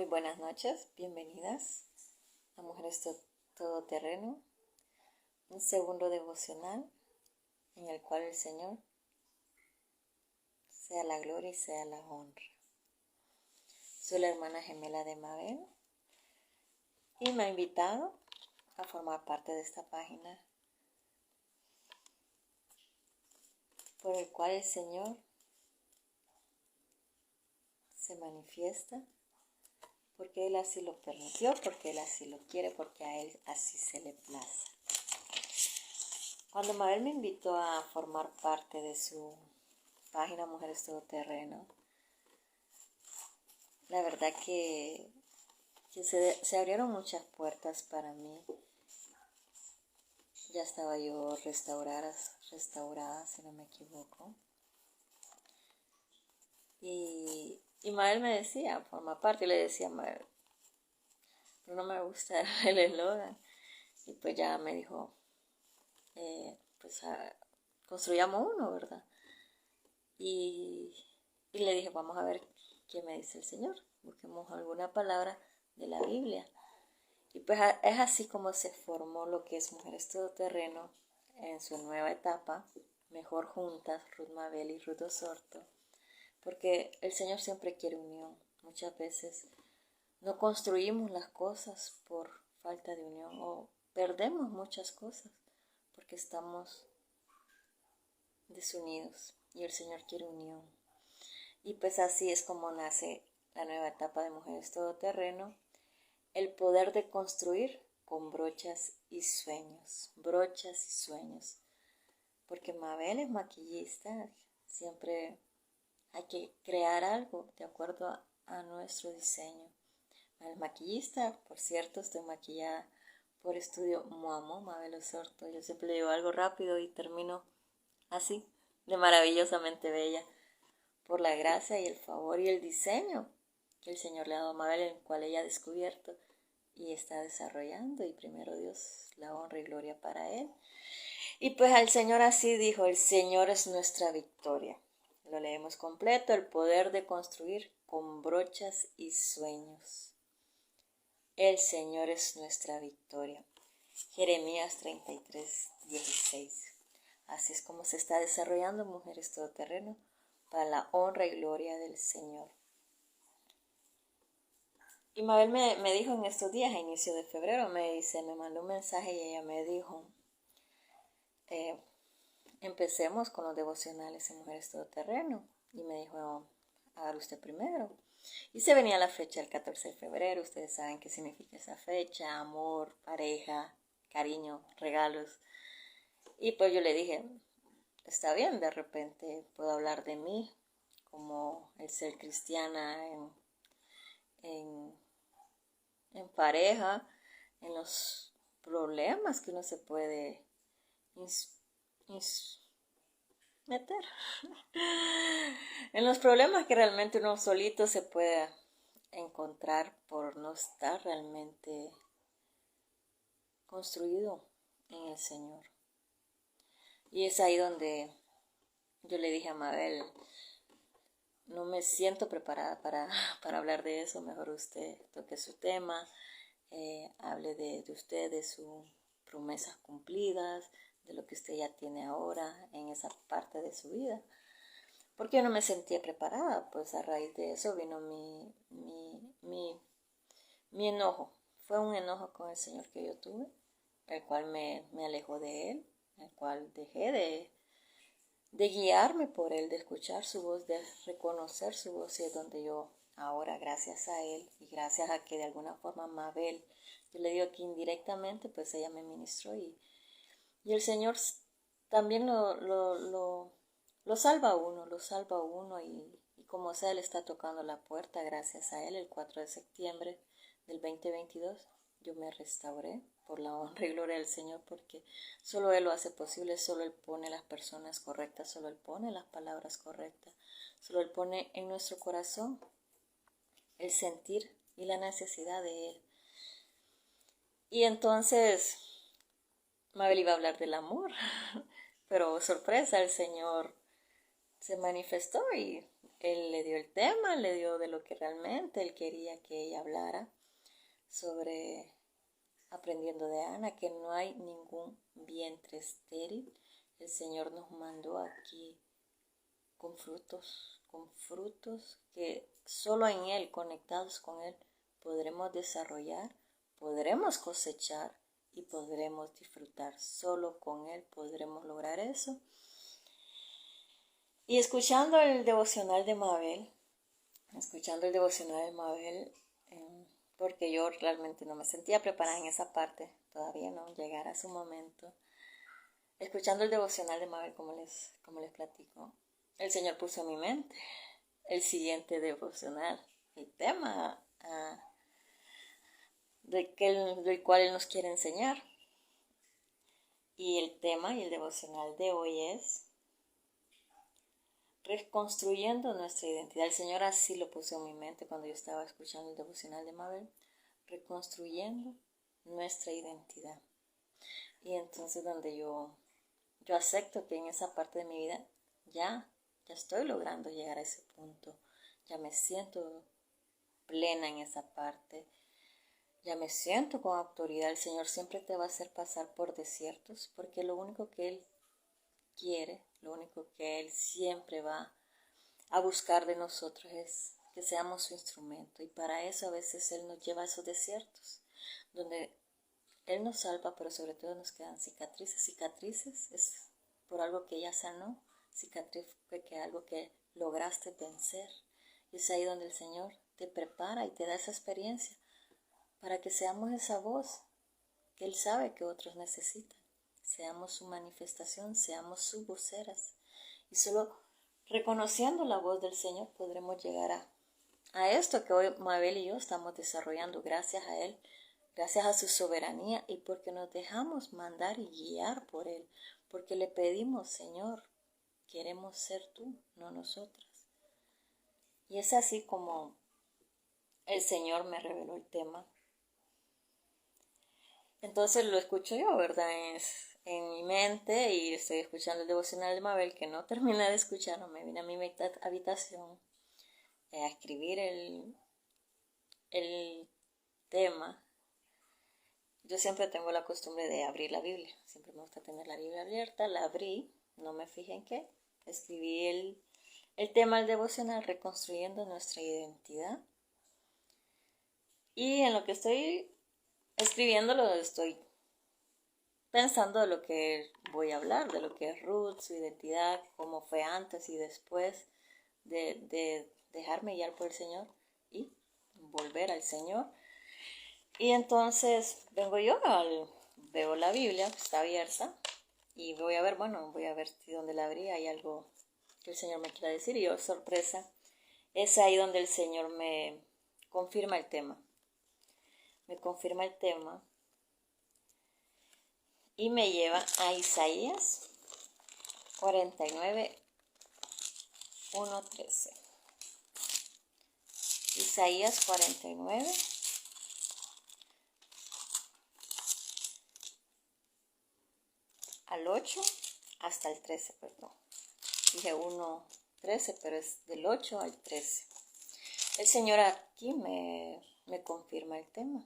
buenas noches, bienvenidas a Mujeres Todoterreno, un segundo devocional en el cual el Señor sea la gloria y sea la honra. Soy la hermana gemela de Mabel y me ha invitado a formar parte de esta página por el cual el Señor se manifiesta porque Él así lo permitió, porque Él así lo quiere, porque a Él así se le place. Cuando Mabel me invitó a formar parte de su página Mujeres Todoterreno, la verdad que se abrieron muchas puertas para mí. Ya estaba yo restaurada, si no me equivoco. Y Mabel me decía, forma parte, y le decía a Mabel, pero no me gusta el eslogan. Y pues ya me dijo, construyamos uno, ¿verdad? Y le dije, vamos a ver qué me dice el Señor. Busquemos alguna palabra de la Biblia. Y pues es así como se formó lo que es Mujeres Todoterreno en su nueva etapa, mejor juntas, Ruth Mabel y Ruth Osorto, porque el Señor siempre quiere unión. Muchas veces no construimos las cosas por falta de unión o perdemos muchas cosas porque estamos desunidos y el Señor quiere unión. Y pues así es como nace la nueva etapa de Mujeres Todoterreno, el poder de construir con brochas y sueños, porque Mabel es maquillista, siempre hay que crear algo de acuerdo a nuestro diseño. Mabel es maquillista, por cierto, estoy maquillada por Estudio Muamo, Mabel Osorto. Yo siempre digo algo rápido y termino así, de maravillosamente bella, por la gracia y el favor y el diseño que el Señor le ha dado a Mabel, el cual ella ha descubierto y está desarrollando, y primero Dios, la honra y gloria para Él. Y pues al Señor así dijo, el Señor es nuestra victoria. Lo leemos completo, el poder de construir con brochas y sueños. El Señor es nuestra victoria. Jeremías 33:16. Así es como se está desarrollando Mujeres Todoterreno para la honra y gloria del Señor. Y Mabel me dijo en estos días, a inicio de febrero, me mandó un mensaje y ella me dijo, empecemos con los devocionales en Mujeres Todoterreno. Y me dijo, hágalo usted primero. Y se venía la fecha del 14 de febrero, ustedes saben qué significa esa fecha, amor, pareja, cariño, regalos. Y pues yo le dije, está bien, de repente puedo hablar de mí, como el ser cristiana en pareja, en los problemas que uno se puede meter, en los problemas que realmente uno solito se puede encontrar por no estar realmente construido en el Señor. Y es ahí donde yo le dije a Mabel, no me siento preparada para hablar de eso, mejor usted toque su tema, hable de usted, de sus promesas cumplidas, de lo que usted ya tiene ahora en esa parte de su vida. Porque yo no me sentía preparada, pues a raíz de eso vino mi enojo. Fue un enojo con el Señor que yo tuve, el cual me alejó de Él, el cual dejé de guiarme por Él, de escuchar su voz, de reconocer su voz, y es donde yo ahora, gracias a Él y gracias a que de alguna forma Mabel, yo le digo que indirectamente, pues ella me ministró y el Señor también lo salva a uno y como sea, Él está tocando la puerta, gracias a Él, el 4 de septiembre del 2022, yo me restauré por la honra y gloria del Señor, porque solo Él lo hace posible, solo Él pone las personas correctas, solo Él pone las palabras correctas, solo Él pone en nuestro corazón el sentir y la necesidad de Él. Y entonces Mabel iba a hablar del amor, pero sorpresa, el Señor se manifestó y Él le dio el tema, le dio de lo que realmente él quería que ella hablara sobre aprendiendo de Ana, que no hay ningún vientre estéril. El Señor nos mandó aquí con frutos que solo en Él, conectados con Él, podremos desarrollar, podremos cosechar y podremos disfrutar. Solo con Él podremos lograr eso. Y escuchando el devocional de Mabel, porque yo realmente no me sentía preparada en esa parte, todavía no llegara su momento. Escuchando el devocional de Mabel, como les platico, el Señor puso en mi mente el siguiente devocional, el tema del cual Él nos quiere enseñar. Y el tema y el devocional de hoy es reconstruyendo nuestra identidad. El Señor así lo puso en mi mente cuando yo estaba escuchando el devocional de Mabel, reconstruyendo nuestra identidad. Y entonces donde yo acepto que en esa parte de mi vida ya estoy logrando llegar a ese punto, ya me siento plena en esa parte, ya me siento con autoridad. El Señor siempre te va a hacer pasar por desiertos, porque lo único que Él quiere, lo único que Él siempre va a buscar de nosotros es que seamos su instrumento. Y para eso a veces Él nos lleva a esos desiertos, donde Él nos salva, pero sobre todo nos quedan cicatrices. Cicatrices es por algo que ya sanó, cicatriz fue que algo que lograste vencer. Y es ahí donde el Señor te prepara y te da esa experiencia para que seamos esa voz que Él sabe que otros necesitan. Seamos su manifestación, seamos sus voceras. Y solo reconociendo la voz del Señor podremos llegar a esto que hoy Mabel y yo estamos desarrollando gracias a Él, gracias a su soberanía y porque nos dejamos mandar y guiar por Él, porque le pedimos, Señor, queremos ser tú, no nosotras. Y es así como el Señor me reveló el tema. Entonces lo escucho yo, ¿verdad? En mi mente y estoy escuchando el devocional de Mabel que no terminé de escuchar, no me vine a mi habitación a escribir el tema. Yo siempre tengo la costumbre de abrir la Biblia, siempre me gusta tener la Biblia abierta, la abrí, no me fijé en qué, escribí el tema del devocional, reconstruyendo nuestra identidad. Y en lo que estoy escribiéndolo estoy pensando de lo que voy a hablar, de lo que es Ruth, su identidad, cómo fue antes y después de dejarme guiar por el Señor y volver al Señor. Y entonces veo la Biblia, está abierta, y voy a ver si donde la abrí hay algo que el Señor me quiera decir. Y yo, sorpresa, es ahí donde el Señor me confirma el tema. Y me lleva a Isaías 49, 1-13. Isaías 49, al 8 hasta el 13, perdón. Dije 1:13, pero es del 8 al 13. El Señor aquí me confirma el tema.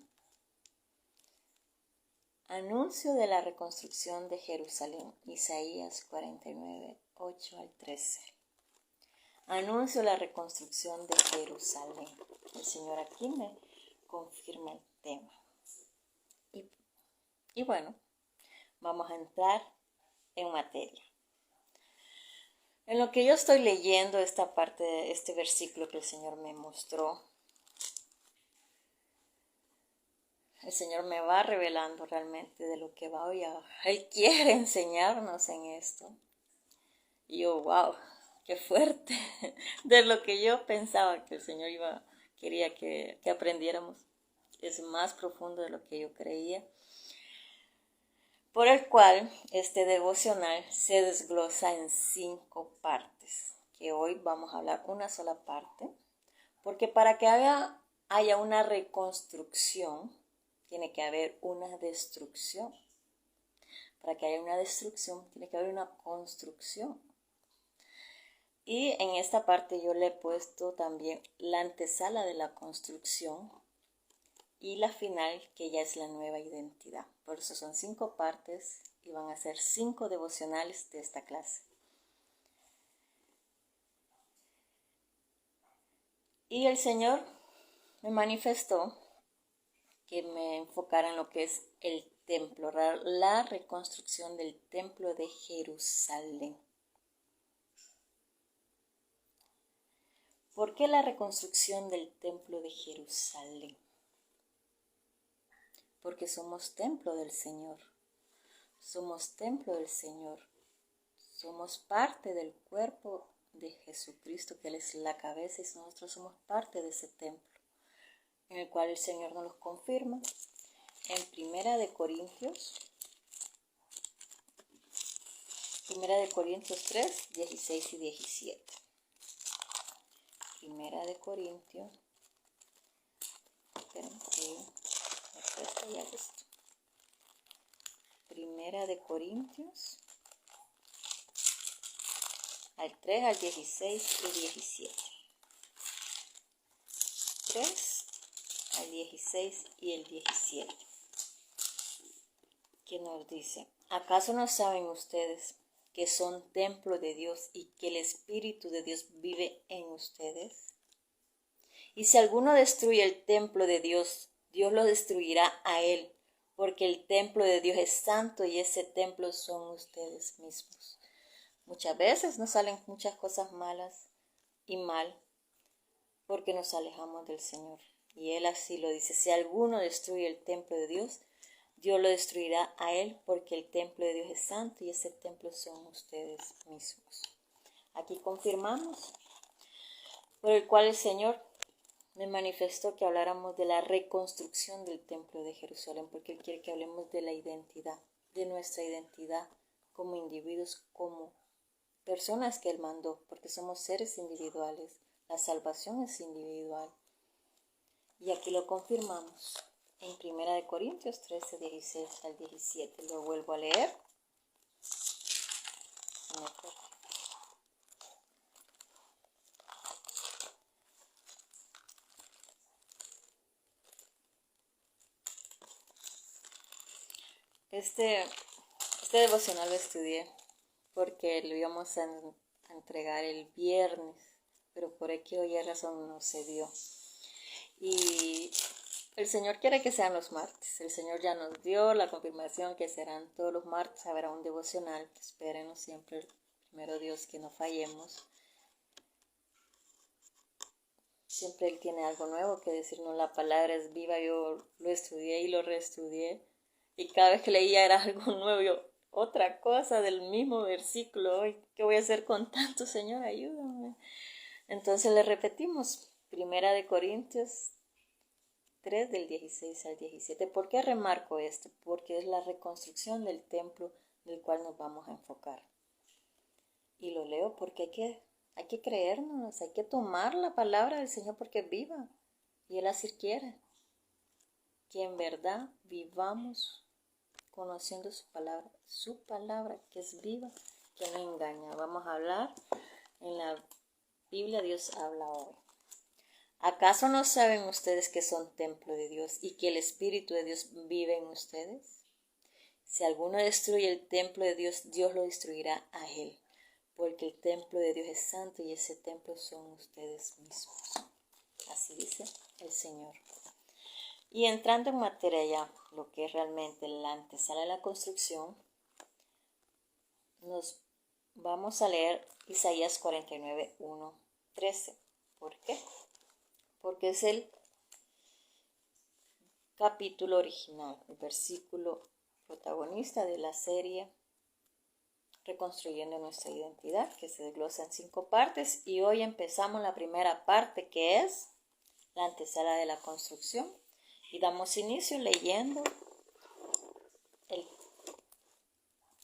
Anuncio de la reconstrucción de Jerusalén, Isaías 49, 8 al 13. Anuncio la reconstrucción de Jerusalén. El Señor aquí me confirma el tema. Y bueno, vamos a entrar en materia. En lo que yo estoy leyendo esta parte de este versículo que el Señor me mostró, el Señor me va revelando realmente de lo que va hoy. Él quiere enseñarnos en esto. Y yo, wow, qué fuerte. De lo que yo pensaba que el Señor quería que aprendiéramos. Es más profundo de lo que yo creía. Por el cual este devocional se desglosa en 5 partes. Que hoy vamos a hablar una sola parte. Porque para que haya una reconstrucción, tiene que haber una destrucción. Para que haya una destrucción, tiene que haber una construcción. Y en esta parte yo le he puesto también la antesala de la construcción y la final, que ya es la nueva identidad. Por eso son 5 partes y van a ser 5 devocionales de esta clase. Y el Señor me manifestó que me enfocara en lo que es el templo, la reconstrucción del templo de Jerusalén. ¿Por qué la reconstrucción del templo de Jerusalén? Porque somos templo del Señor. Somos templo del Señor. Somos parte del cuerpo de Jesucristo, que Él es la cabeza, y nosotros somos parte de ese templo, en el cual el Señor nos lo confirma en Primera de Corintios 3, 16 y 17. Primera de Corintios, Primera de Corintios, al 3, al 16 y 17. 3 al 16 y el 17. Que nos dice: ¿acaso no saben ustedes que son templo de Dios y que el Espíritu de Dios vive en ustedes? Y si alguno destruye el templo de Dios, Dios lo destruirá a él, porque el templo de Dios es santo y ese templo son ustedes mismos. Muchas veces nos salen muchas cosas malas y mal porque nos alejamos del Señor. Y Él así lo dice: si alguno destruye el templo de Dios, Dios lo destruirá a él, porque el templo de Dios es santo y ese templo son ustedes mismos. Aquí confirmamos, por el cual el Señor me manifestó que habláramos de la reconstrucción del templo de Jerusalén, porque Él quiere que hablemos de la identidad, de nuestra identidad como individuos, como personas que Él mandó, porque somos seres individuales. La salvación es individual. Y aquí lo confirmamos en Primera de Corintios 13, 16 al 17. Lo vuelvo a leer. Este devocional lo estudié porque lo íbamos a entregar el viernes, pero por X o Y razón no se dio. Y el Señor quiere que sean los martes. El Señor ya nos dio la confirmación que serán todos los martes. Habrá un devocional. Espérenos siempre, primero Dios, que no fallemos. Siempre Él tiene algo nuevo que decirnos. La palabra es viva. Yo lo estudié y lo reestudié. Y cada vez que leía era algo nuevo. Yo, otra cosa del mismo versículo. ¿Qué voy a hacer con tanto, Señor? Ayúdame. Entonces le repetimos. Primera de Corintios 3 del 16 al 17. ¿Por qué remarco esto? Porque es la reconstrucción del templo del cual nos vamos a enfocar. Y lo leo porque hay que creernos, hay que tomar la palabra del Señor porque es viva. Y Él así quiere. Que en verdad vivamos conociendo su palabra que es viva, que no engaña. Vamos a hablar en la Biblia, Dios habla hoy. ¿Acaso no saben ustedes que son templo de Dios y que el Espíritu de Dios vive en ustedes? Si alguno destruye el templo de Dios, Dios lo destruirá a él, porque el templo de Dios es santo y ese templo son ustedes mismos. Así dice el Señor. Y entrando en materia ya, lo que es realmente la antesala de la construcción, nos vamos a leer Isaías 49, 1, 13. ¿Por qué? Porque es el capítulo original, el versículo protagonista de la serie Reconstruyendo nuestra identidad, que se desglosa en 5 partes, y hoy empezamos la primera parte, que es la antesala de la construcción, y damos inicio leyendo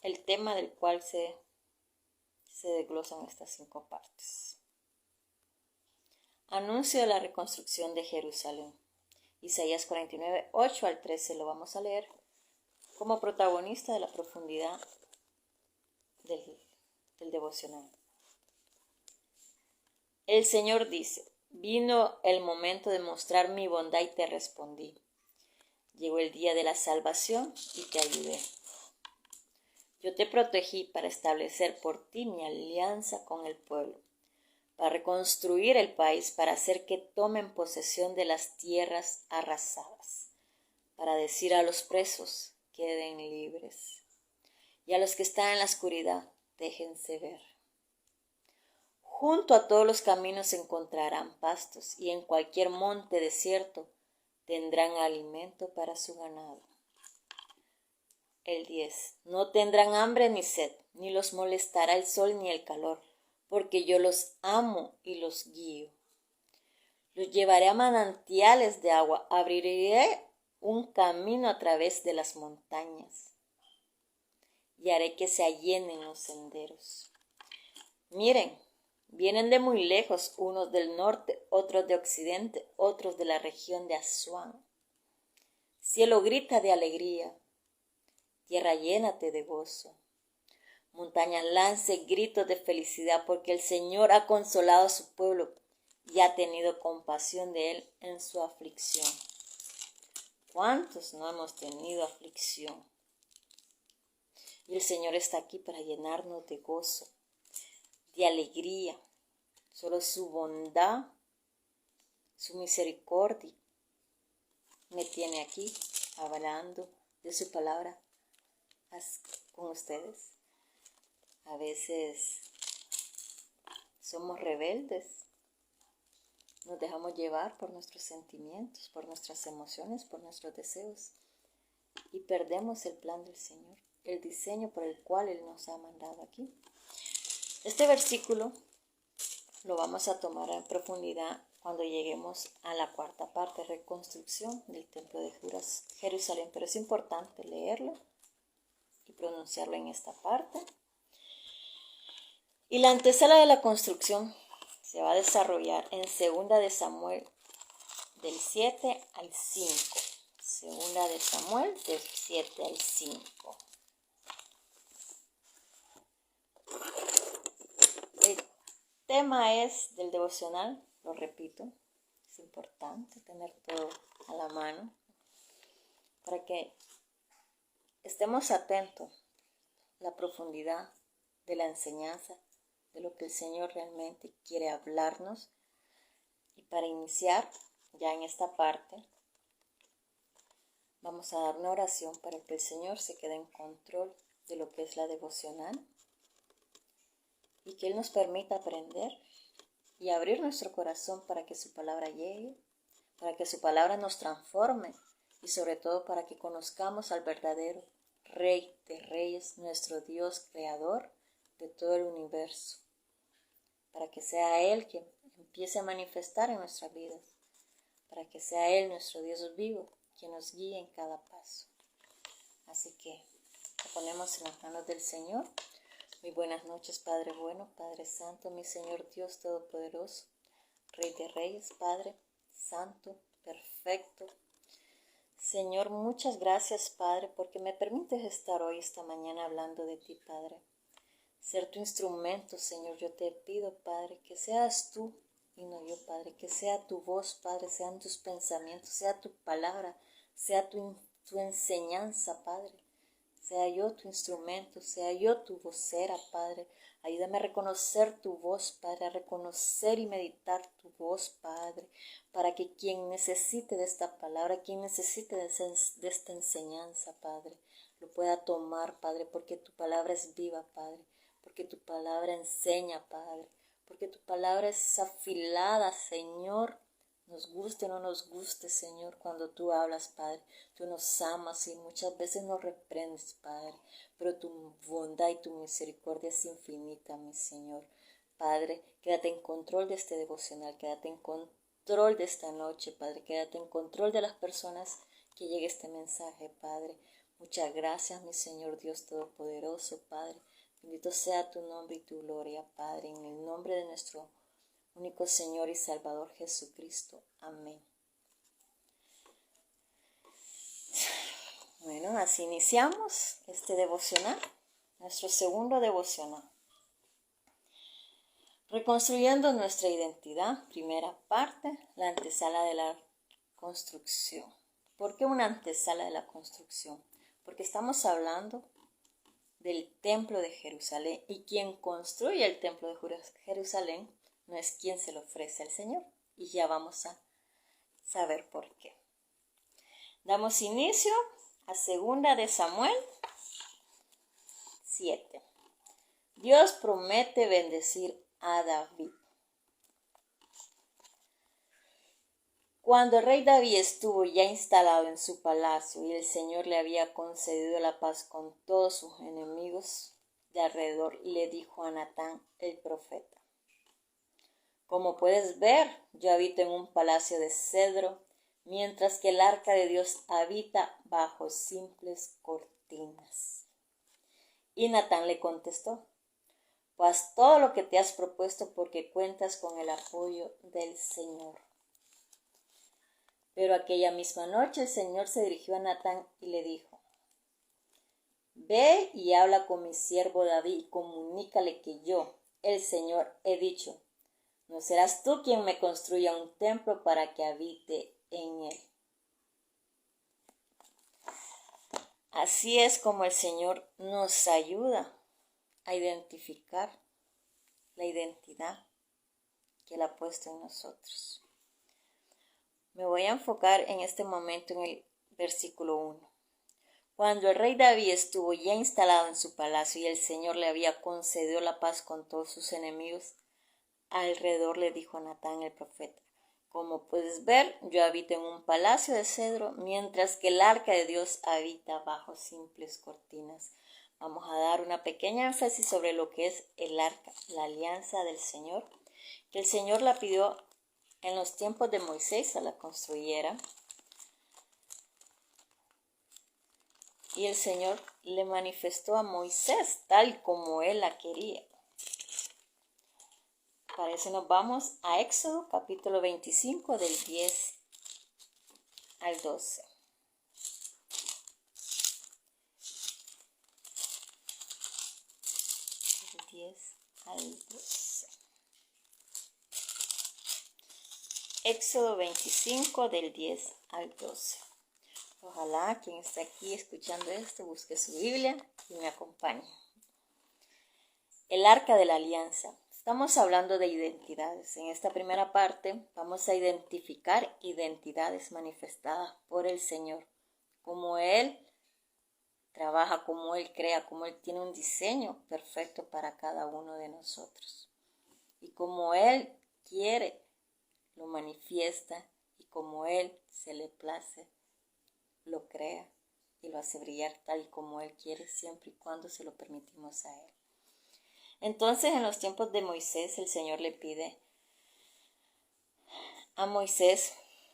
el tema del cual se desglosan estas 5 partes. Anuncio de la reconstrucción de Jerusalén. Isaías 49, 8 al 13 lo vamos a leer como protagonista de la profundidad del devocional. El Señor dice, vino el momento de mostrar mi bondad y te respondí. Llegó el día de la salvación y te ayudé. Yo te protegí para establecer por ti mi alianza con el pueblo, para reconstruir el país, para hacer que tomen posesión de las tierras arrasadas, para decir a los presos, queden libres, y a los que están en la oscuridad, déjense ver. Junto a todos los caminos encontrarán pastos, y en cualquier monte desierto tendrán alimento para su ganado. El 10. No tendrán hambre ni sed, ni los molestará el sol ni el calor, porque yo los amo y los guío. Los llevaré a manantiales de agua, abriré un camino a través de las montañas, y haré que se allenen los senderos. Miren, vienen de muy lejos, unos del norte, otros de occidente, otros de la región de Asuán. Cielo grita de alegría, tierra llénate de gozo. Montaña lance gritos de felicidad, porque el Señor ha consolado a su pueblo y ha tenido compasión de él en su aflicción. ¿Cuántos no hemos tenido aflicción? Y el Señor está aquí para llenarnos de gozo, de alegría. Solo su bondad, su misericordia me tiene aquí hablando de su palabra con ustedes. A veces somos rebeldes, nos dejamos llevar por nuestros sentimientos, por nuestras emociones, por nuestros deseos y perdemos el plan del Señor, el diseño por el cual Él nos ha mandado aquí. Este versículo lo vamos a tomar en profundidad cuando lleguemos a la cuarta parte, reconstrucción del templo de Jerusalén, pero es importante leerlo y pronunciarlo en esta parte. Y la antesala de la construcción se va a desarrollar en 2 de Samuel del 7 al 5. 2 de Samuel del 7 al 5. El tema es del devocional, lo repito, es importante tener todo a la mano para que estemos atentos a la profundidad de la enseñanza, de lo que el Señor realmente quiere hablarnos. Y para iniciar ya en esta parte, vamos a dar una oración para que el Señor se quede en control de lo que es la devocional y que Él nos permita aprender y abrir nuestro corazón para que su palabra llegue, para que su palabra nos transforme y sobre todo para que conozcamos al verdadero Rey de Reyes, nuestro Dios creador de todo el universo, para que sea Él quien empiece a manifestar en nuestras vidas, para que sea Él, nuestro Dios vivo, quien nos guíe en cada paso. Así que lo ponemos en las manos del Señor. Muy buenas noches, Padre bueno, Padre santo, mi Señor Dios todopoderoso, Rey de Reyes, Padre santo, perfecto. Señor, muchas gracias, Padre, porque me permites estar hoy, esta mañana, hablando de ti, Padre. Ser tu instrumento, Señor, yo te pido, Padre, que seas tú y no yo, Padre, que sea tu voz, Padre, sean tus pensamientos, sea tu palabra, sea tu enseñanza, Padre. Sea yo tu instrumento, sea yo tu vocera, Padre. Ayúdame a reconocer tu voz, Padre, a reconocer y meditar tu voz, Padre, para que quien necesite de esta palabra, quien necesite de esta enseñanza, Padre, lo pueda tomar, Padre, porque tu palabra es viva, Padre, porque tu palabra enseña, Padre, porque tu palabra es afilada, Señor. Nos guste o no nos guste, Señor, cuando tú hablas, Padre. Tú nos amas y muchas veces nos reprendes, Padre. Pero tu bondad y tu misericordia es infinita, mi Señor. Padre, quédate en control de este devocional. Quédate en control de esta noche, Padre. Quédate en control de las personas que llegue este mensaje, Padre. Muchas gracias, mi Señor Dios Todopoderoso, Padre. Bendito sea tu nombre y tu gloria, Padre. En el nombre de nuestro único Señor y Salvador Jesucristo. Amén. Bueno, así iniciamos este devocional, nuestro segundo devocional. Reconstruyendo nuestra identidad, primera parte, la antesala de la construcción. ¿Por qué una antesala de la construcción? Porque estamos hablando del templo de Jerusalén, y quien construye el templo de Jerusalén no es quien se lo ofrece al Señor, y ya vamos a saber por qué. Damos inicio a 2 de Samuel 7. Dios promete bendecir a David. Cuando el rey David estuvo ya instalado en su palacio y el Señor le había concedido la paz con todos sus enemigos de alrededor, le dijo a Natán el profeta: como puedes ver, yo habito en un palacio de cedro, mientras que el arca de Dios habita bajo simples cortinas. Y Natán le contestó: pues todo lo que te has propuesto, porque cuentas con el apoyo del Señor. Pero aquella misma noche el Señor se dirigió a Natán y le dijo: ve y habla con mi siervo David y comunícale que yo, el Señor, he dicho: no serás tú quien me construya un templo para que habite en él. Así es como el Señor nos ayuda a identificar la identidad que Él ha puesto en nosotros. Me voy a enfocar en este momento en el versículo 1. Cuando el rey David estuvo ya instalado en su palacio y el Señor le había concedido la paz con todos sus enemigos alrededor, le dijo a Natán el profeta: como puedes ver, yo habito en un palacio de cedro, mientras que el arca de Dios habita bajo simples cortinas. Vamos a dar una pequeña énfasis sobre lo que es el arca, la alianza del Señor, que el Señor la pidió en los tiempos de Moisés a la construyera. Y el Señor le manifestó a Moisés tal como él la quería. Para eso nos vamos a Éxodo capítulo 25 del 10 al 12. Del 10 al 12. Éxodo 25 del 10 al 12. Ojalá quien esté aquí escuchando esto busque su Biblia y me acompañe. El arca de la alianza. Estamos hablando de identidades. En esta primera parte vamos a identificar identidades manifestadas por el Señor. Cómo Él trabaja, cómo Él crea, cómo Él tiene un diseño perfecto para cada uno de nosotros. Y cómo Él quiere, lo manifiesta, y como Él se le place, lo crea y lo hace brillar tal como Él quiere, siempre y cuando se lo permitimos a Él. Entonces, en los tiempos de Moisés, el Señor le pide a Moisés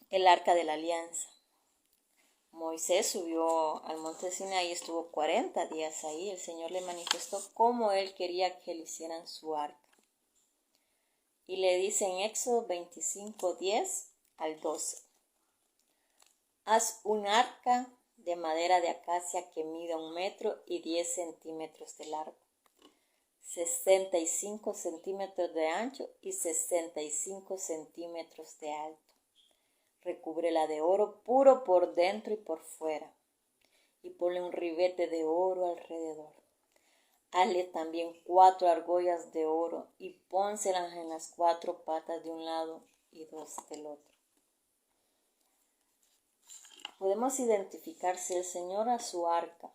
el arca de la alianza. Moisés subió al monte Sinaí y estuvo 40 días ahí. El Señor le manifestó cómo Él quería que le hicieran su arca. Y le dice en Éxodo 25, 10 al 12. Haz un arca de madera de acacia que mida 1 metro y 10 centímetros de largo, 65 centímetros de ancho y 65 centímetros de alto. Recúbrela de oro puro por dentro y por fuera, y ponle un ribete de oro alrededor. Hazle también 4 argollas de oro y pónselas en las 4 patas de un lado y 2 del otro. Podemos identificar si el Señor a su arca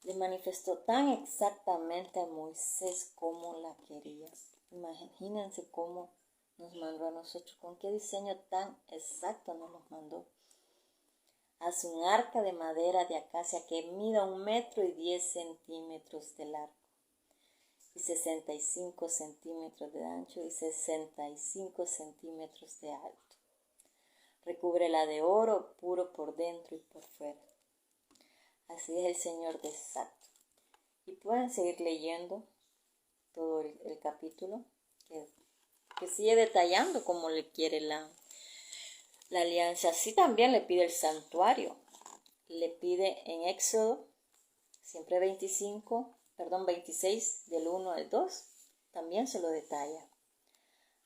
le manifestó tan exactamente a Moisés como la quería. Imagínense cómo nos mandó a nosotros, con qué diseño tan exacto nos los mandó. Haz un arca de madera de acacia que mida 1 metro y 10 centímetros de largo, y 65 centímetros de ancho y 65 centímetros de alto. Recúbrela de oro puro por dentro y por fuera. Así es el Señor de exacto. Y pueden seguir leyendo todo el capítulo, que sigue detallando cómo le quiere la alianza. Así también le pide el santuario. Le pide en Éxodo, siempre 25, 26 del 1 al 2, también se lo detalla.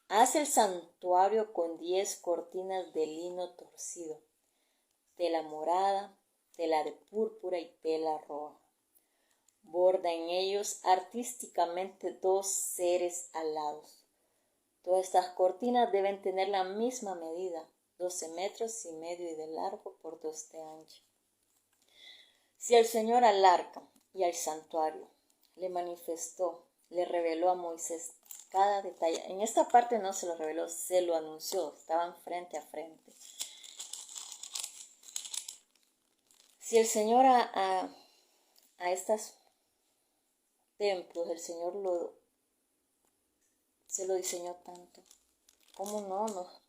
Haz el santuario con 10 cortinas de lino torcido, tela morada, tela de púrpura y tela roja. Borda en ellos artísticamente 2 seres alados. Todas estas cortinas deben tener la misma medida, 12 metros y medio y de largo por 2 de ancho. Si el Señor al arca y al santuario le manifestó, le reveló a Moisés cada detalle. En esta parte no se lo reveló, se lo anunció, estaban frente a frente. Si el Señor a estos templos, el Señor se lo diseñó tanto, ¿cómo no nos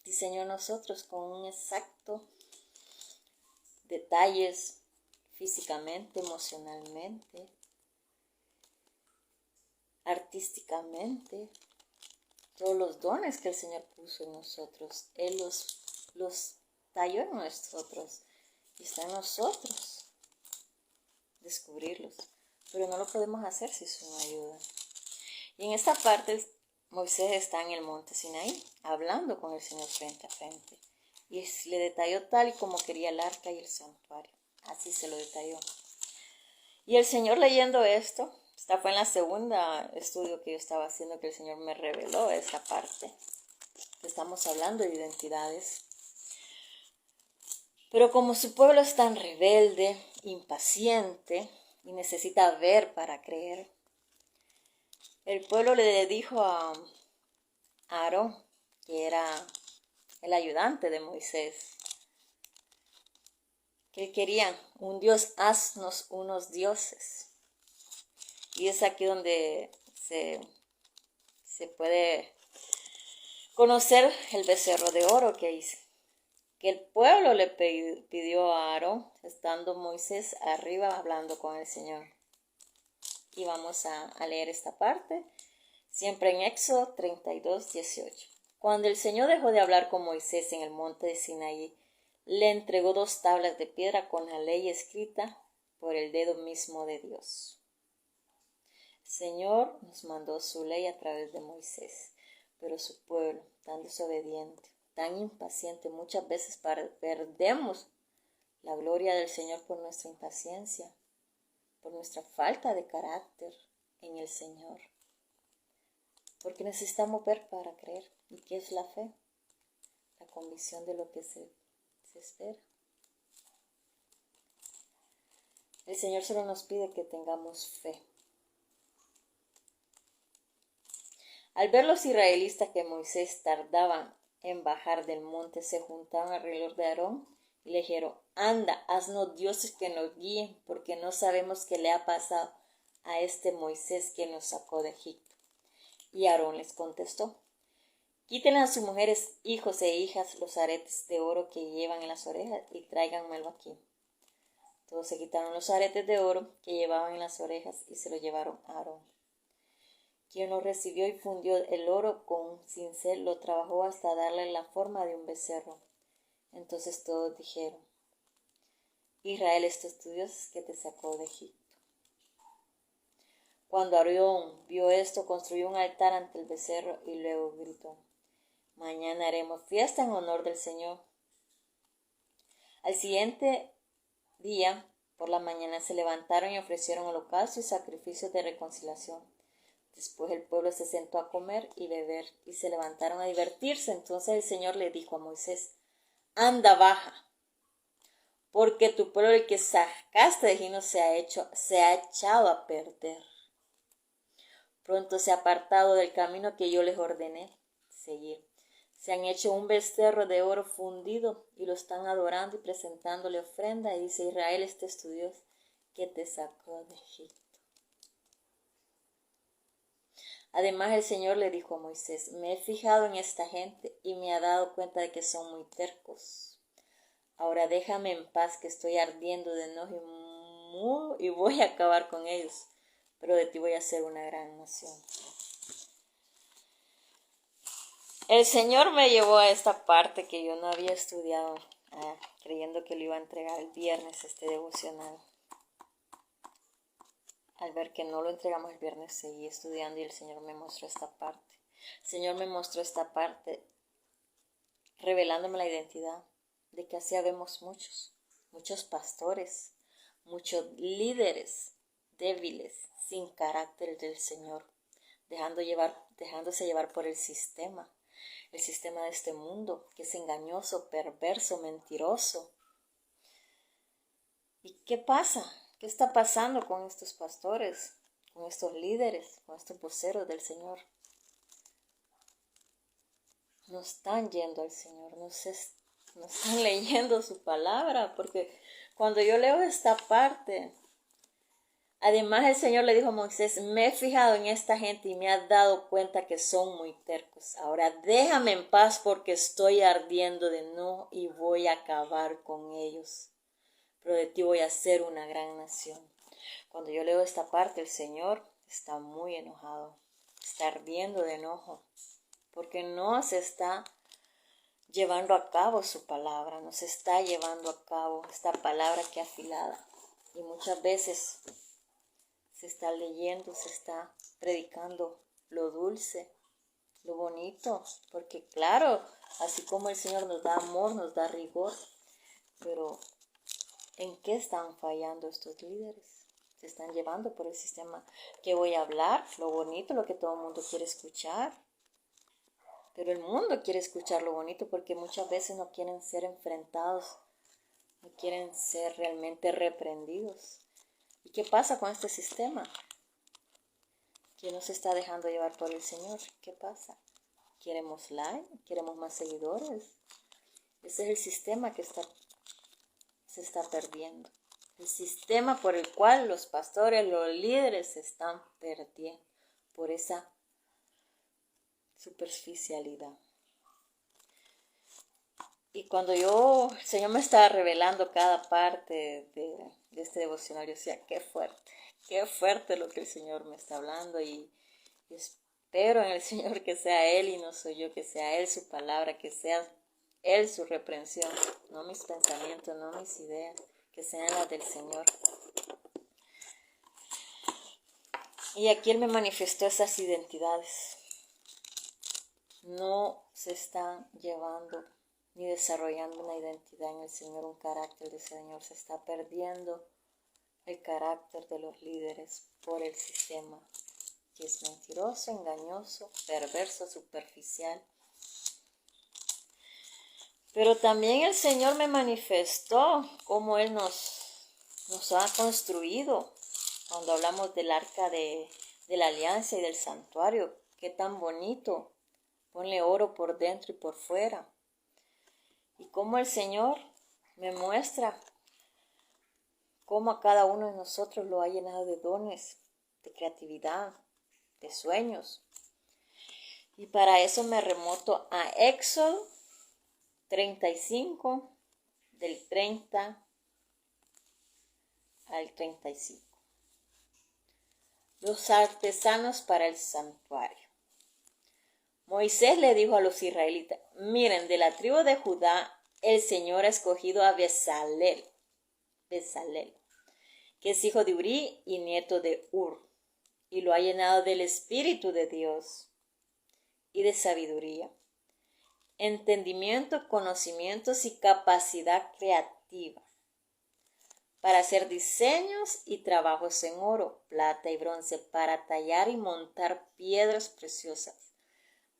diseñó a nosotros con un exacto detalles físicamente, emocionalmente, artísticamente, todos los dones que el Señor puso en nosotros, Él los talló en nosotros y está en nosotros descubrirlos, pero no lo podemos hacer sin su ayuda. Y en esta parte Moisés está en el monte Sinaí hablando con el Señor frente a frente y le detalló tal y como quería el arca y el santuario, así se lo detalló. Y el Señor leyendo esto, esta fue en la segunda estudio que yo estaba haciendo que el Señor me reveló esa parte. Estamos hablando de identidades. Pero como su pueblo es tan rebelde, impaciente y necesita ver para creer, el pueblo le dijo a Aarón, que era el ayudante de Moisés, que querían un Dios, haznos unos dioses. Y es aquí donde se puede conocer el becerro de oro que hizo. Que el pueblo le pidió a Aarón, estando Moisés arriba hablando con el Señor. Y vamos a leer esta parte, siempre en Éxodo 32, 18. Cuando el Señor dejó de hablar con Moisés en el monte de Sinaí, le entregó 2 tablas de piedra con la ley escrita por el dedo mismo de Dios. El Señor nos mandó su ley a través de Moisés, pero su pueblo, tan desobediente, tan impaciente, muchas veces perdemos la gloria del Señor por nuestra impaciencia, por nuestra falta de carácter en el Señor. Porque necesitamos ver para creer. ¿Y qué es la fe? La convicción de lo que se espera. El Señor solo nos pide que tengamos fe. Al ver los israelitas que Moisés tardaban en bajar del monte, se juntaron alrededor de Aarón y le dijeron, anda, haznos dioses que nos guíen, porque no sabemos qué le ha pasado a este Moisés que nos sacó de Egipto. Y Aarón les contestó, quiten a sus mujeres, hijos e hijas los aretes de oro que llevan en las orejas y tráiganmelo aquí. Todos se quitaron los aretes de oro que llevaban en las orejas y se lo llevaron a Aarón, quien lo recibió y fundió el oro con un cincel, lo trabajó hasta darle la forma de un becerro. Entonces todos dijeron, Israel es tu Dios que te sacó de Egipto. Cuando Aarón vio esto, construyó un altar ante el becerro y luego gritó, mañana haremos fiesta en honor del Señor. Al siguiente día, por la mañana, se levantaron y ofrecieron holocausto y sacrificios de reconciliación. Después el pueblo se sentó a comer y beber y se levantaron a divertirse. Entonces el Señor le dijo a Moisés, anda, baja, porque tu pueblo, el que sacaste de Egipto, se ha echado a perder. Pronto se ha apartado del camino que yo les ordené seguir. Se han hecho un becerro de oro fundido y lo están adorando y presentándole ofrenda. Y dice, Israel, este es tu Dios que te sacó de Egipto. Además el Señor le dijo a Moisés, me he fijado en esta gente y me he dado cuenta de que son muy tercos. Ahora déjame en paz, que estoy ardiendo de enojo y voy a acabar con ellos, pero de ti voy a hacer una gran nación. El Señor me llevó a esta parte que yo no había estudiado, creyendo que lo iba a entregar el viernes, este devocional. al ver que no lo entregamos el viernes, seguí estudiando y el Señor me mostró esta parte. El Señor me mostró esta parte revelándome la identidad de que así habemos muchos pastores, muchos líderes débiles, sin carácter del Señor, dejándose llevar por el sistema de este mundo, que es engañoso, perverso, mentiroso. ¿Y qué pasa? ¿Qué está pasando con estos pastores, con estos líderes, con estos voceros del Señor? No están yendo al Señor, no están leyendo su palabra, porque cuando yo leo esta parte, además el Señor le dijo a Moisés, me he fijado en esta gente y me he dado cuenta que son muy tercos. Ahora déjame en paz porque estoy ardiendo de enojo y voy a acabar con ellos. Pero de ti voy a hacer una gran nación. Cuando yo leo esta parte, el Señor está muy enojado, está ardiendo de enojo, porque no se está llevando a cabo su palabra, no se está llevando a cabo esta palabra que afilada. Y muchas veces se está leyendo, se está predicando lo dulce, lo bonito, porque claro, así como el Señor nos da amor, nos da rigor, pero ¿en qué están fallando estos líderes? Se están llevando por el sistema que voy a hablar, lo bonito, lo que todo el mundo quiere escuchar. Pero el mundo quiere escuchar lo bonito porque muchas veces no quieren ser enfrentados, no quieren ser realmente reprendidos. ¿Y qué pasa con este sistema? Que no se está dejando llevar por el Señor. ¿Qué pasa? ¿Queremos like? ¿Queremos más seguidores? Ese es el sistema que se está perdiendo. El sistema por el cual los pastores, los líderes se están perdiendo por esa superficialidad. Y cuando el Señor me estaba revelando cada parte de este devocionario, decía, qué fuerte lo que el Señor me está hablando y espero en el Señor que sea Él y no soy yo, que sea Él su palabra, que sea Él su reprensión, no mis pensamientos, no mis ideas, que sean las del Señor. Y aquí Él me manifestó esas identidades. No se están llevando ni desarrollando una identidad en el Señor, un carácter del Señor. Se está perdiendo el carácter de los líderes por el sistema, que es mentiroso, engañoso, perverso, superficial. Pero también el Señor me manifestó cómo Él nos ha construido. Cuando hablamos del arca de la alianza y del santuario, qué tan bonito. Ponle oro por dentro y por fuera. Y cómo el Señor me muestra cómo a cada uno de nosotros lo ha llenado de dones, de creatividad, de sueños. Y para eso me remonto a Éxodo 35, del 30 al 35. Los artesanos para el santuario. Moisés le dijo a los israelitas, miren, de la tribu de Judá el Señor ha escogido a Bezalel, que es hijo de Uri y nieto de Ur, y lo ha llenado del Espíritu de Dios y de sabiduría, entendimiento, conocimientos y capacidad creativa, para hacer diseños y trabajos en oro, plata y bronce, para tallar y montar piedras preciosas,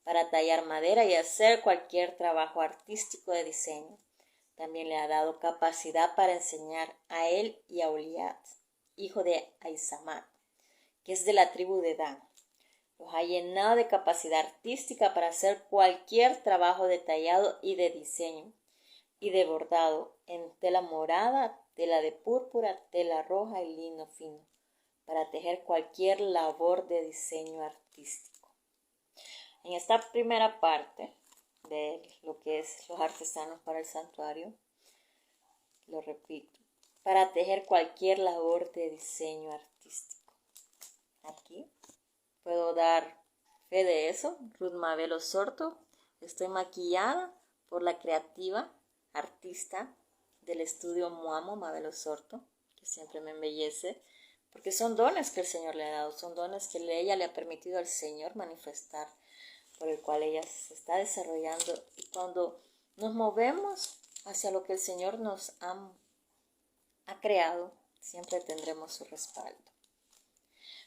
para tallar madera y hacer cualquier trabajo artístico de diseño. También le ha dado capacidad para enseñar a él y a Oliad, hijo de Aisamat, que es de la tribu de Dan. Los ha llenado de capacidad artística para hacer cualquier trabajo de tallado y de diseño y de bordado en tela morada, tela de púrpura, tela roja y lino fino, para tejer cualquier labor de diseño artístico. En esta primera parte de lo que es los artesanos para el santuario, lo repito, para tejer cualquier labor de diseño artístico. Aquí puedo dar fe de eso. Ruth Mabel Osorto. Estoy maquillada por la creativa artista del estudio Muamo, Mabel Osorto, que siempre me embellece porque son dones que el Señor le ha dado, son dones que ella le ha permitido al Señor manifestar, por el cual ella se está desarrollando. Y cuando nos movemos hacia lo que el Señor nos ha creado, siempre tendremos su respaldo.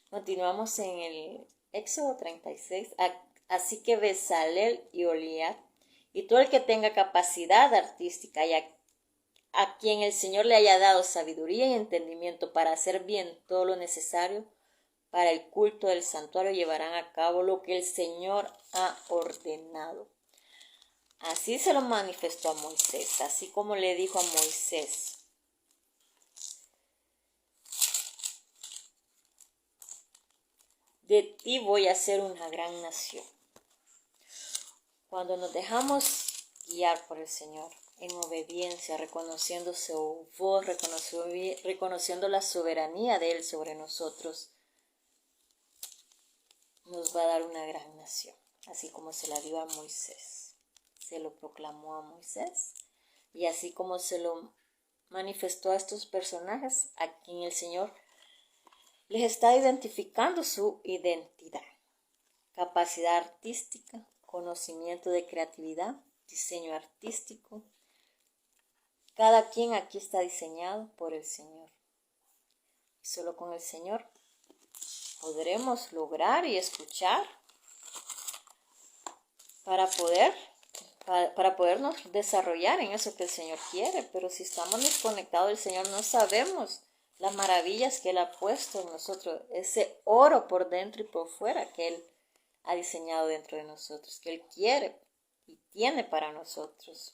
Continuamos en el Éxodo 36. Así que Bezalel y Oliab y todo el que tenga capacidad artística y a quien el Señor le haya dado sabiduría y entendimiento para hacer bien todo lo necesario para el culto del santuario, llevarán a cabo lo que el Señor ha ordenado. Así se lo manifestó a Moisés, así como le dijo a Moisés: de ti voy a hacer una gran nación. Cuando nos dejamos guiar por el Señor en obediencia, reconociendo su voz, reconociendo la soberanía de Él sobre nosotros, nos va a dar una gran nación, así como se la dio a Moisés. Se lo proclamó a Moisés, y así como se lo manifestó a estos personajes, a quien el Señor les está identificando su identidad, capacidad artística, conocimiento de creatividad, diseño artístico. Cada quien aquí está diseñado por el Señor. Y solo con el Señor podremos lograr y escuchar para podernos desarrollar en eso que el Señor quiere. Pero si estamos desconectados del Señor, no sabemos las maravillas que Él ha puesto en nosotros, ese oro por dentro y por fuera que Él ha diseñado dentro de nosotros, que Él quiere y tiene para nosotros.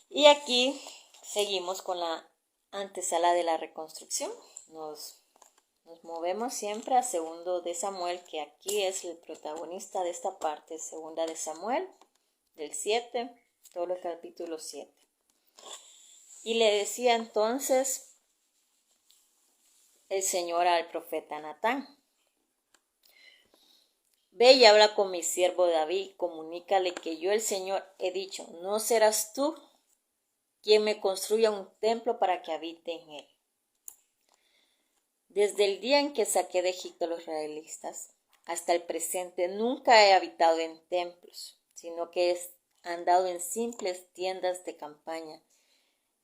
Y aquí seguimos con la antesala de la reconstrucción. Nos movemos siempre a 2 de Samuel, que aquí es el protagonista de esta parte, 2 de Samuel, del 7, todo el capítulo 7. Y le decía entonces el Señor al profeta Natán: ve y habla con mi siervo David, comunícale que yo el Señor he dicho, no serás tú quien me construya un templo para que habite en él. Desde el día en que saqué de Egipto a los israelitas hasta el presente nunca he habitado en templos, sino que he andado en simples tiendas de campaña.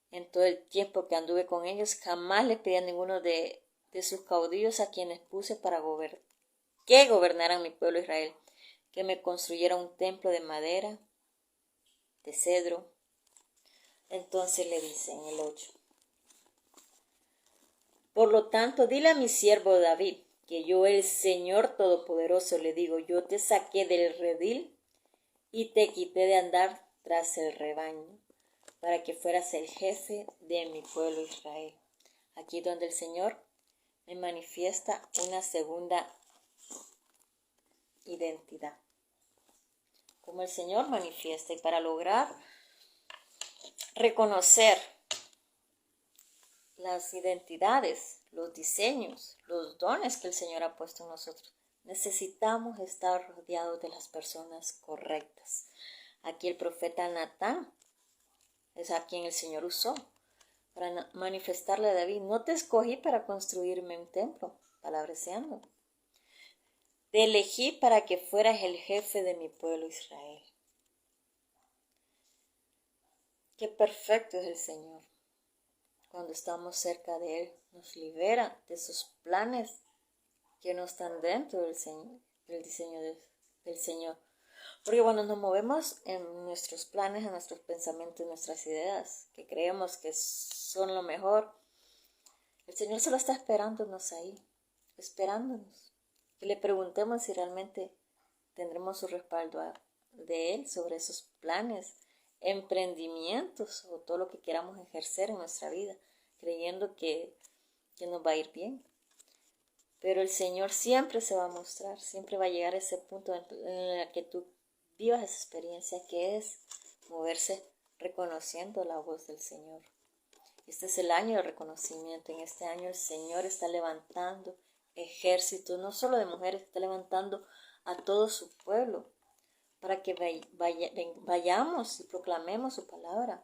En todo el tiempo que anduve con ellos jamás le pedí a ninguno de sus caudillos a quienes puse para que gobernaran mi pueblo Israel, que me construyera un templo de madera, de cedro. Entonces le dice en el 8: por lo tanto, dile a mi siervo David, que yo, el Señor Todopoderoso, le digo, yo te saqué del redil y te quité de andar tras el rebaño, para que fueras el jefe de mi pueblo Israel. Aquí donde el Señor me manifiesta una segunda identidad. Como el Señor manifiesta, y para lograr reconocer las identidades, los diseños, los dones que el Señor ha puesto en nosotros, necesitamos estar rodeados de las personas correctas. Aquí el profeta Natán es a quien el Señor usó para manifestarle a David: no te escogí para construirme un templo, palabreseando. Te elegí para que fueras el jefe de mi pueblo Israel. Qué perfecto es el Señor. Cuando estamos cerca de Él, nos libera de sus planes que no están dentro del diseño del Señor. Porque cuando nos movemos en nuestros planes, en nuestros pensamientos, en nuestras ideas, que creemos que son lo mejor, el Señor solo está esperándonos ahí, esperándonos. Que le preguntemos si realmente tendremos su respaldo de Él sobre esos planes, emprendimientos o todo lo que queramos ejercer en nuestra vida, creyendo que nos va a ir bien. Pero el Señor siempre se va a mostrar, siempre va a llegar a ese punto en el que tú vivas esa experiencia, que es moverse reconociendo la voz del Señor. Este es el año de reconocimiento. En este año el Señor está levantando ejércitos, no solo de mujeres, está levantando a todo su pueblo, para que vayamos y proclamemos su palabra,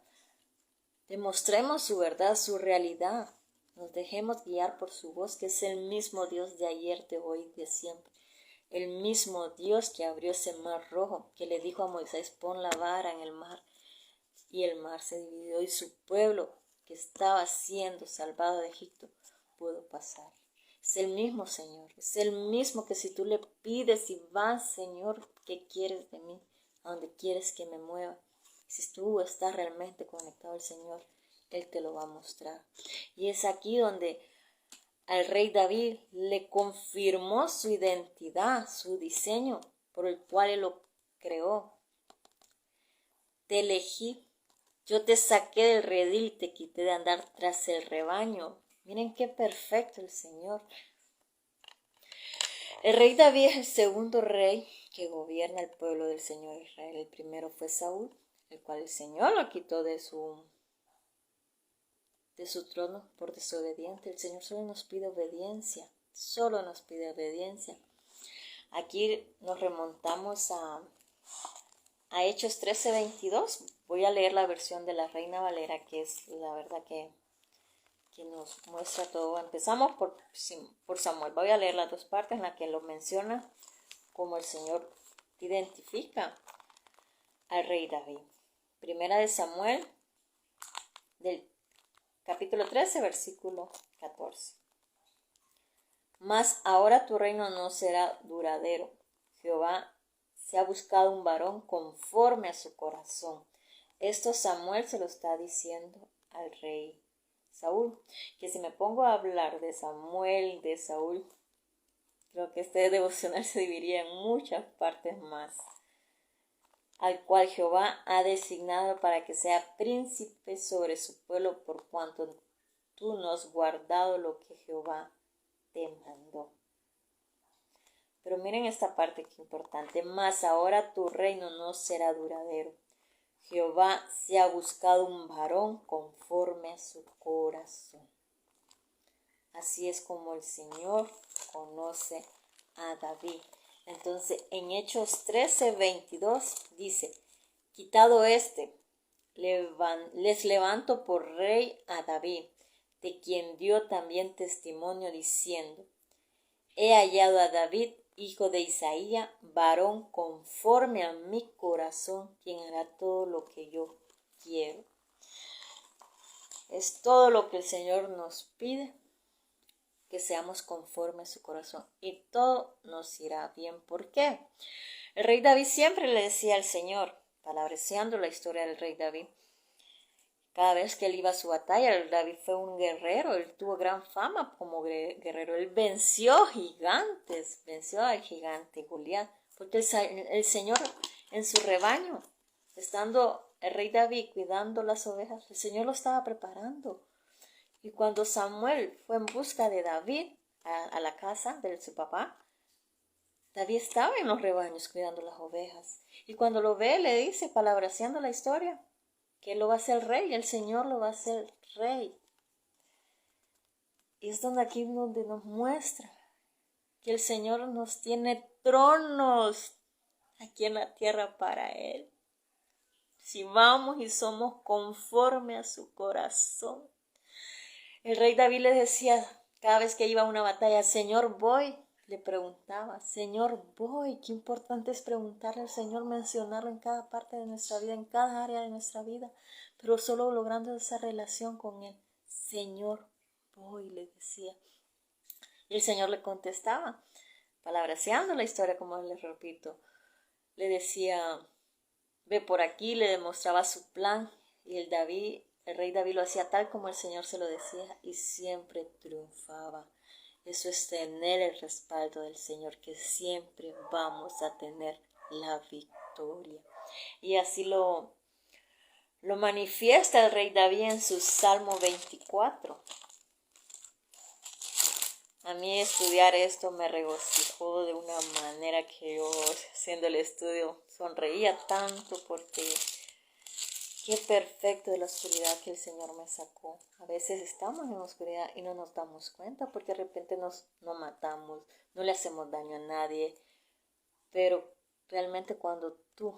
demostremos su verdad, su realidad nos dejemos guiar por su voz, que es el mismo Dios de ayer, de hoy, de siempre. El mismo Dios que abrió ese mar rojo, que le dijo a Moisés, pon la vara en el mar, y el mar se dividió, y su pueblo, que estaba siendo salvado de Egipto, pudo pasar. Es el mismo Señor, es el mismo que si tú le pides y vas, Señor, ¿qué quieres de mí? ¿A dónde quieres que me mueva? Si tú estás realmente conectado al Señor, Él te lo va a mostrar. Y es aquí donde al rey David le confirmó su identidad, su diseño por el cual Él lo creó. Te elegí, yo te saqué del redil y te quité de andar tras el rebaño. Miren qué perfecto el Señor. El rey David es el segundo rey que gobierna el pueblo del Señor Israel. El primero fue Saúl, el cual el Señor lo quitó de su trono por desobediente. El Señor solo nos pide obediencia, solo nos pide obediencia. Aquí nos remontamos a Hechos 13:22. Voy a leer la versión de la Reina Valera, que es la verdad que nos muestra todo. Empezamos por Samuel. Voy a leer las dos partes en las que lo menciona como el Señor identifica al rey David. Primera de Samuel, del capítulo 13, versículo 14. Mas ahora tu reino no será duradero. Jehová se ha buscado un varón conforme a su corazón. Esto Samuel se lo está diciendo al rey Saúl. Que si me pongo a hablar de Samuel, de Saúl, creo que este devocional se dividiría en muchas partes más. Al cual Jehová ha designado para que sea príncipe sobre su pueblo, por cuanto tú no has guardado lo que Jehová te mandó. Pero miren esta parte que es importante. Mas ahora tu reino no será duradero. Jehová se ha buscado un varón conforme a su corazón. Así es como el Señor conoce a David. Entonces, en Hechos 13:22 dice, quitado les levanto por rey a David, de quien dio también testimonio diciendo, he hallado a David, hijo de Isaías, varón conforme a mi corazón, quien hará todo lo que yo quiero. Es todo lo que el Señor nos pide, que seamos conforme a su corazón, y todo nos irá bien. ¿Por qué? El rey David siempre le decía al Señor, palabreando la historia del rey David, cada vez que él iba a su batalla, el David fue un guerrero, él tuvo gran fama como guerrero, él venció gigantes, venció al gigante Goliat, porque el Señor en su rebaño, estando el rey David cuidando las ovejas, el Señor lo estaba preparando. Y cuando Samuel fue en busca de David a la casa de su papá, David estaba en los rebaños cuidando las ovejas. Y cuando lo ve, le dice, palabreando la historia, que él lo va a hacer rey, el Señor lo va a hacer rey. Y es aquí donde nos muestra que el Señor nos tiene tronos aquí en la tierra para Él. Si vamos y somos conforme a su corazón. El rey David le decía cada vez que iba a una batalla, Señor, voy. Le preguntaba, Señor, voy. Qué importante es preguntarle al Señor, mencionarlo en cada parte de nuestra vida, en cada área de nuestra vida, pero solo logrando esa relación con Él. Señor, voy, le decía. Y el Señor le contestaba, palabreando la historia, como les repito. Le decía, ve por aquí, le demostraba su plan, y el rey David lo hacía tal como el Señor se lo decía, y siempre triunfaba. Eso es tener el respaldo del Señor, que siempre vamos a tener la victoria. Y así lo manifiesta el rey David en su Salmo 24. A mí estudiar esto me regocijó de una manera que yo, haciendo el estudio, sonreía tanto porque qué perfecto de la oscuridad que el Señor me sacó. A veces estamos en oscuridad y no nos damos cuenta porque de repente nos matamos, no le hacemos daño a nadie. Pero realmente cuando tú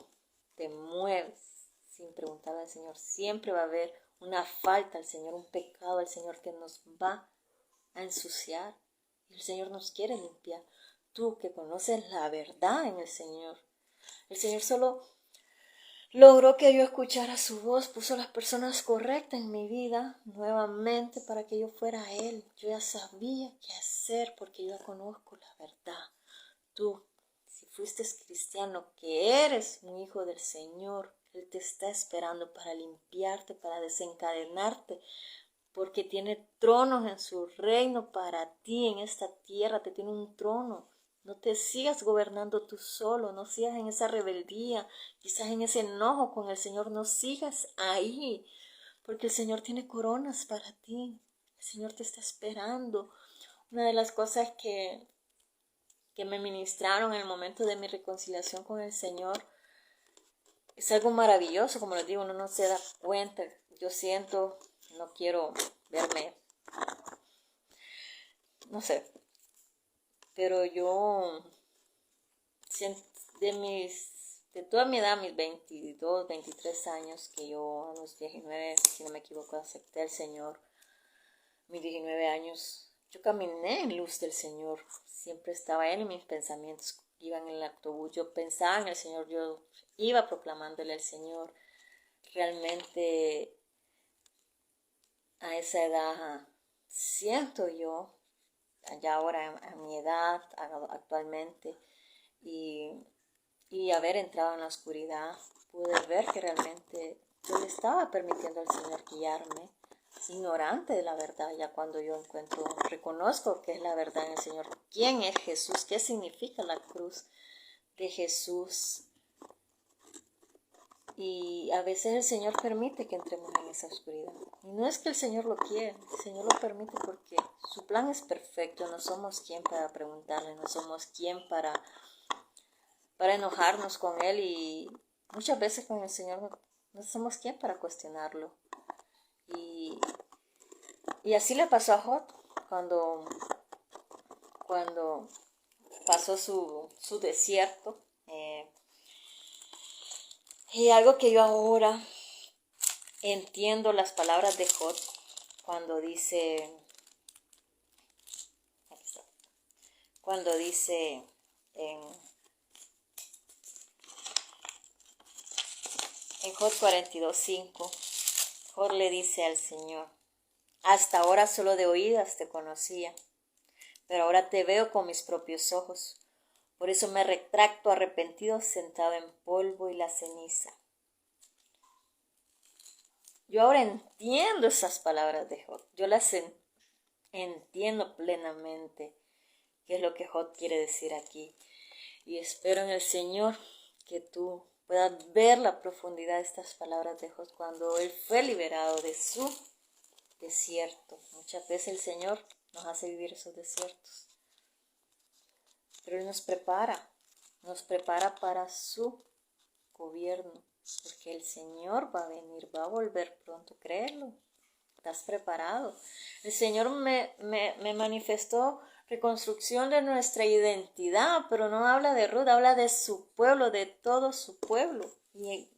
te mueves sin preguntarle al Señor, siempre va a haber una falta al Señor, un pecado al Señor que nos va a ensuciar. Y el Señor nos quiere limpiar. Tú que conoces la verdad en el Señor solo logró que yo escuchara su voz, puso las personas correctas en mi vida nuevamente para que yo fuera a Él. Yo ya sabía qué hacer porque yo ya conozco la verdad. Tú, si fuiste cristiano, que eres un hijo del Señor, Él te está esperando para limpiarte, para desencadenarte, porque tiene tronos en su reino para ti en esta tierra, te tiene un trono. No te sigas gobernando tú solo, no sigas en esa rebeldía, quizás en ese enojo con el Señor, no sigas ahí, porque el Señor tiene coronas para ti, el Señor te está esperando. Una de las cosas que me ministraron en el momento de mi reconciliación con el Señor es algo maravilloso, como les digo, uno no se da cuenta. Yo siento, no quiero verme, no sé, pero yo de toda mi edad, mis 22, 23 años, que yo a los 19, si no me equivoco, acepté al Señor, mis 19 años, yo caminé en luz del Señor, siempre estaba Él en mis pensamientos, iba en el autobús, yo pensaba en el Señor, yo iba proclamándole al Señor. Realmente a esa edad siento yo, ya ahora a mi edad actualmente, y haber entrado en la oscuridad, pude ver que realmente yo le estaba permitiendo al Señor guiarme, ignorante de la verdad. Ya cuando yo reconozco que es la verdad en el Señor, quién es Jesús, qué significa la cruz de Jesús. Y a veces el Señor permite que entremos en esa oscuridad. Y no es que el Señor lo quiera, el Señor lo permite porque su plan es perfecto. No somos quien para preguntarle, no somos quien para enojarnos con Él. Y muchas veces con el Señor no somos quien para cuestionarlo. Y así le pasó a Job cuando pasó su desierto. Y algo que yo ahora entiendo las palabras de Job cuando dice en Job 42:5, Job le dice al Señor: hasta ahora solo de oídas te conocía, pero ahora te veo con mis propios ojos. Por eso me retracto arrepentido, sentado en polvo y la ceniza. Yo ahora entiendo esas palabras de Job. Yo las entiendo plenamente qué es lo que Job quiere decir aquí. Y espero en el Señor que tú puedas ver la profundidad de estas palabras de Job cuando él fue liberado de su desierto. Muchas veces el Señor nos hace vivir esos desiertos. Pero Él nos prepara para su gobierno, porque el Señor va a venir, va a volver pronto, créelo. ¿Estás preparado? El Señor me manifestó reconstrucción de nuestra identidad, pero no habla de Ruth, habla de su pueblo, de todo su pueblo. Y